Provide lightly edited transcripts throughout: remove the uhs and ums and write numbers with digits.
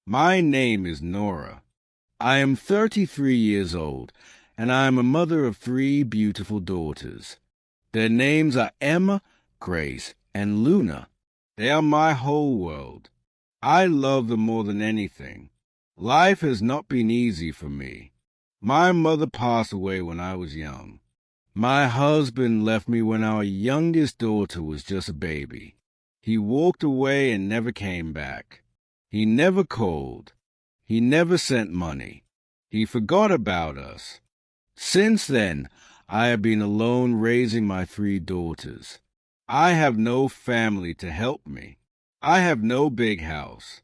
My name is Nora. I am 33 years old, and I am a mother of 3 beautiful daughters. Their names are Emma, Grace, and Luna. They are my whole world. I love them more than anything. Life has not been easy for me. My mother passed away when I was young. My husband left me when our youngest daughter was just a baby. He walked away and never came back. He never called. He never sent money. He forgot about us. Since then, I have been alone raising my 3 daughters. I have no family to help me. I have no big house.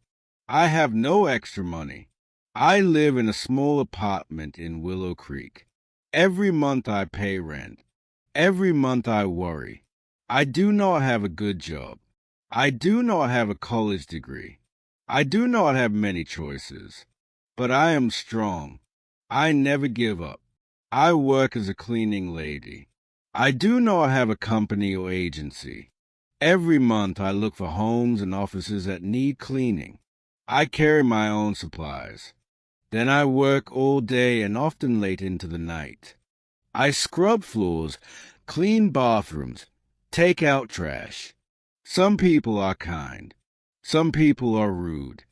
I have no extra money. I live in a small apartment in Willow Creek. Every month I pay rent. Every month I worry. I do not have a good job. I do not have a college degree. I do not have many choices. But I am strong. I never give up. I work as a cleaning lady. I do not have a company or agency. Every month I look for homes and offices that need cleaning. I carry my own supplies. Then I work all day and often late into the night. I scrub floors, clean bathrooms, take out trash. Some people are kind. Some people are rude.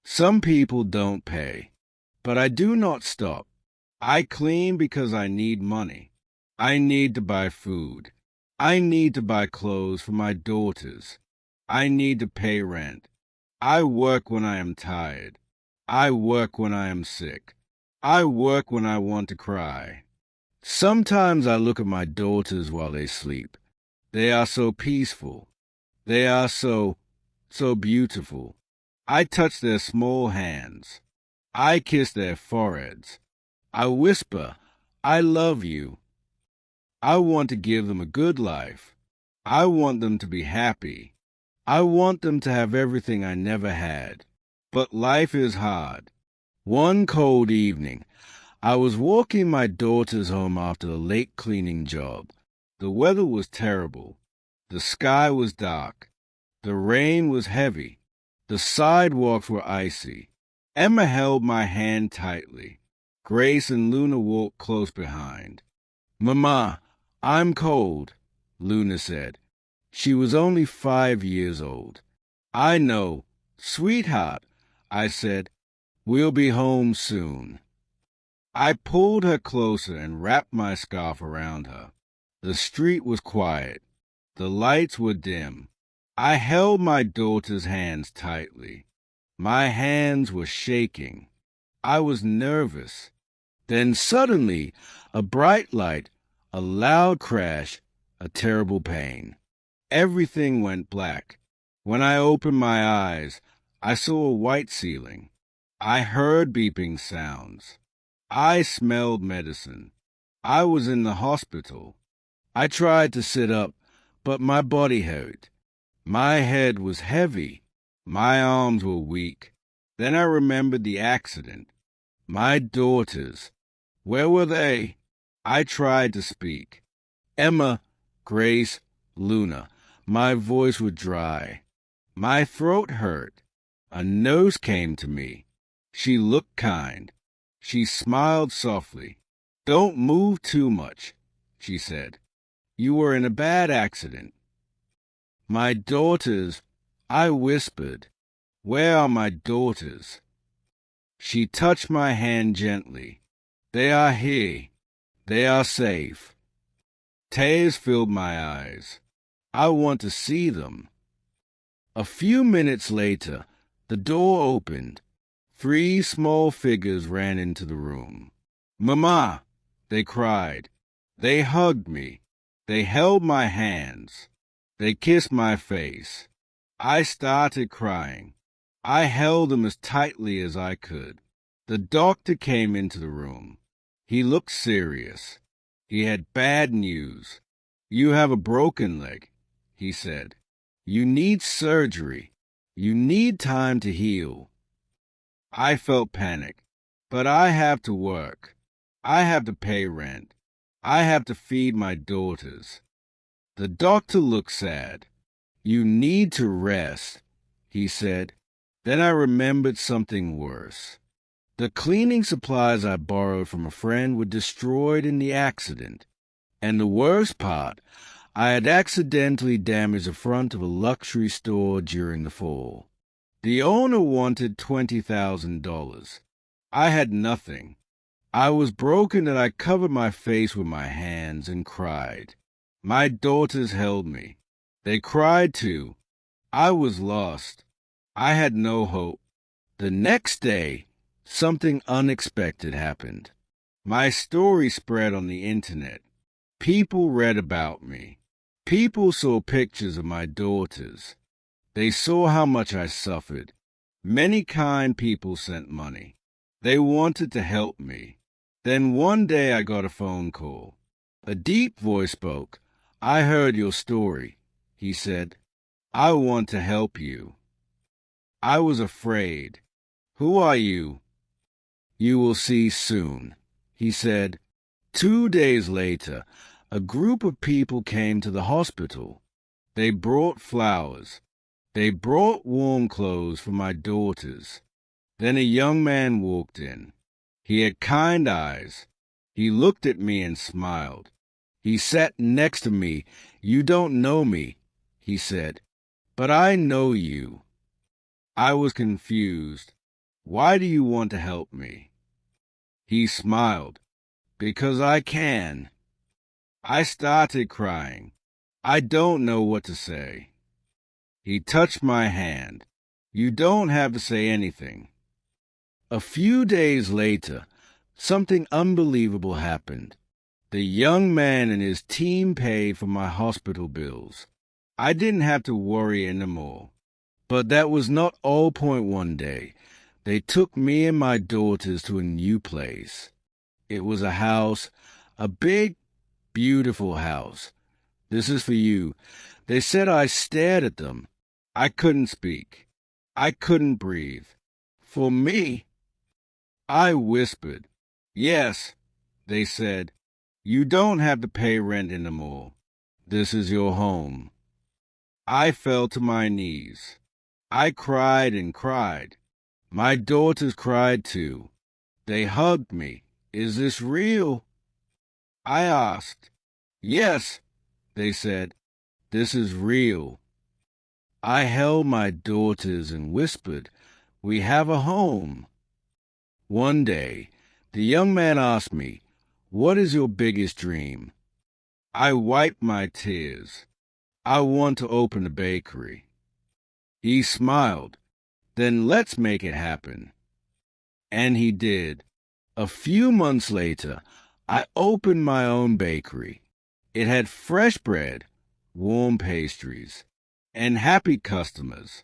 Some people don't pay. But I do not stop. I clean because I need money. I need to buy food. I need to buy clothes for my daughters. I need to pay rent. I work when I am tired. I work when I am sick. I work when I want to cry. Sometimes I look at my daughters while they sleep. They are so peaceful. They are so beautiful. I touch their small hands. I kiss their foreheads. I whisper, I love you. I want to give them a good life. I want them to be happy. I want them to have everything I never had. But life is hard. One cold evening, I was walking my daughters home after a late cleaning job. The weather was terrible. The sky was dark. The rain was heavy. The sidewalks were icy. Emma held my hand tightly. Grace and Luna walked close behind. "Mama, I'm cold," Luna said. She was only 5 years old. "I know. Sweetheart," I said, "we'll be home soon." I pulled her closer and wrapped my scarf around her. The street was quiet. The lights were dim. I held my daughter's hands tightly. My hands were shaking. I was nervous. Then suddenly, a bright light, a loud crash, a terrible pain. Everything went black. When I opened my eyes, I saw a white ceiling. I heard beeping sounds. I smelled medicine. I was in the hospital. I tried to sit up, but my body hurt. My head was heavy. My arms were weak. Then I remembered the accident. My daughters. Where were they? I tried to speak. Emma, Grace, Luna. My voice was dry. My throat hurt. A nurse came to me. She looked kind. She smiled softly. "Don't move too much," she said. "You were in a bad accident." "My daughters," I whispered. "Where are my daughters?" She touched my hand gently. "They are here. They are safe." Tears filled my eyes. I want to see them. A few minutes later, the door opened. 3 small figures ran into the room. "Mama!" they cried. They hugged me. They held my hands. They kissed my face. I started crying. I held them as tightly as I could. The doctor came into the room. He looked serious. He had bad news. "You have a broken leg," he said. "You need surgery. You need time to heal." I felt panic. But I have to work. I have to pay rent. I have to feed my daughters. The doctor looked sad. "You need to rest," he said. Then I remembered something worse. The cleaning supplies I borrowed from a friend were destroyed in the accident. And the worst part, I had accidentally damaged the front of a luxury store during the fall. The owner wanted $20,000. I had nothing. I was broken that I covered my face with my hands and cried. My daughters held me. They cried too. I was lost. I had no hope. The next day, something unexpected happened. My story spread on the internet. People read about me. People saw pictures of my daughters. They saw how much I suffered. Many kind people sent money. They wanted to help me. Then one day I got a phone call. A deep voice spoke. "I heard your story," he said. "I want to help you." I was afraid. "Who are you?" "You will see soon," he said. 2 days later, a group of people came to the hospital. They brought flowers. They brought warm clothes for my daughters. Then a young man walked in. He had kind eyes. He looked at me and smiled. He sat next to me. "You don't know me," he said, "but I know you." I was confused. "Why do you want to help me?" He smiled. "Because I can." I started crying. I don't know what to say. He touched my hand. "You don't have to say anything." A few days later, something unbelievable happened. The young man and his team paid for my hospital bills. I didn't have to worry anymore. But that was not all. One day, they took me and my daughters to a new place. It was a house, a big, beautiful house. "This is for you." They said. I stared at them. I couldn't speak. I couldn't breathe. "For me?" I whispered. "Yes," they said. "You don't have to pay rent anymore. This is your home." I fell to my knees. I cried and cried. My daughters cried too. They hugged me. "Is this real?" I asked. "Yes," they said. "This is real." I held my daughters and whispered, "We have a home." One day, the young man asked me, "What is your biggest dream?" I wiped my tears. "I want to open a bakery." He smiled. "Then let's make it happen." And he did. A few months later, I opened my own bakery. It had fresh bread, warm pastries, and happy customers.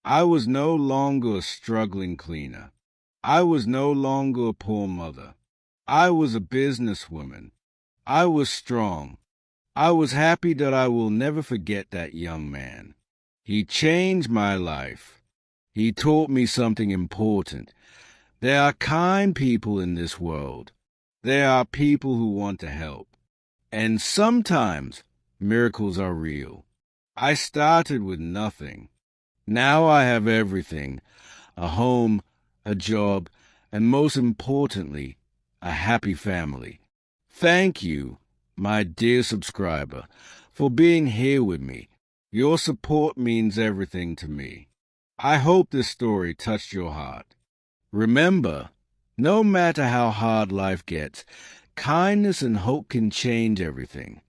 I was no longer a struggling cleaner. I was no longer a poor mother. I was a businesswoman. I was strong. I was happy that I will never forget that young man. He changed my life. He taught me something important. There are kind people in this world. There are people who want to help. And sometimes miracles are real. I started with nothing. Now I have everything: a home, a job, and most importantly, a happy family. Thank you, my dear subscriber, for being here with me. Your support means everything to me. I hope this story touched your heart. Remember, no matter how hard life gets, kindness and hope can change everything.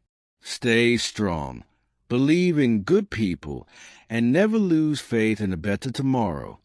Stay strong, believe in good people, and never lose faith in a better tomorrow.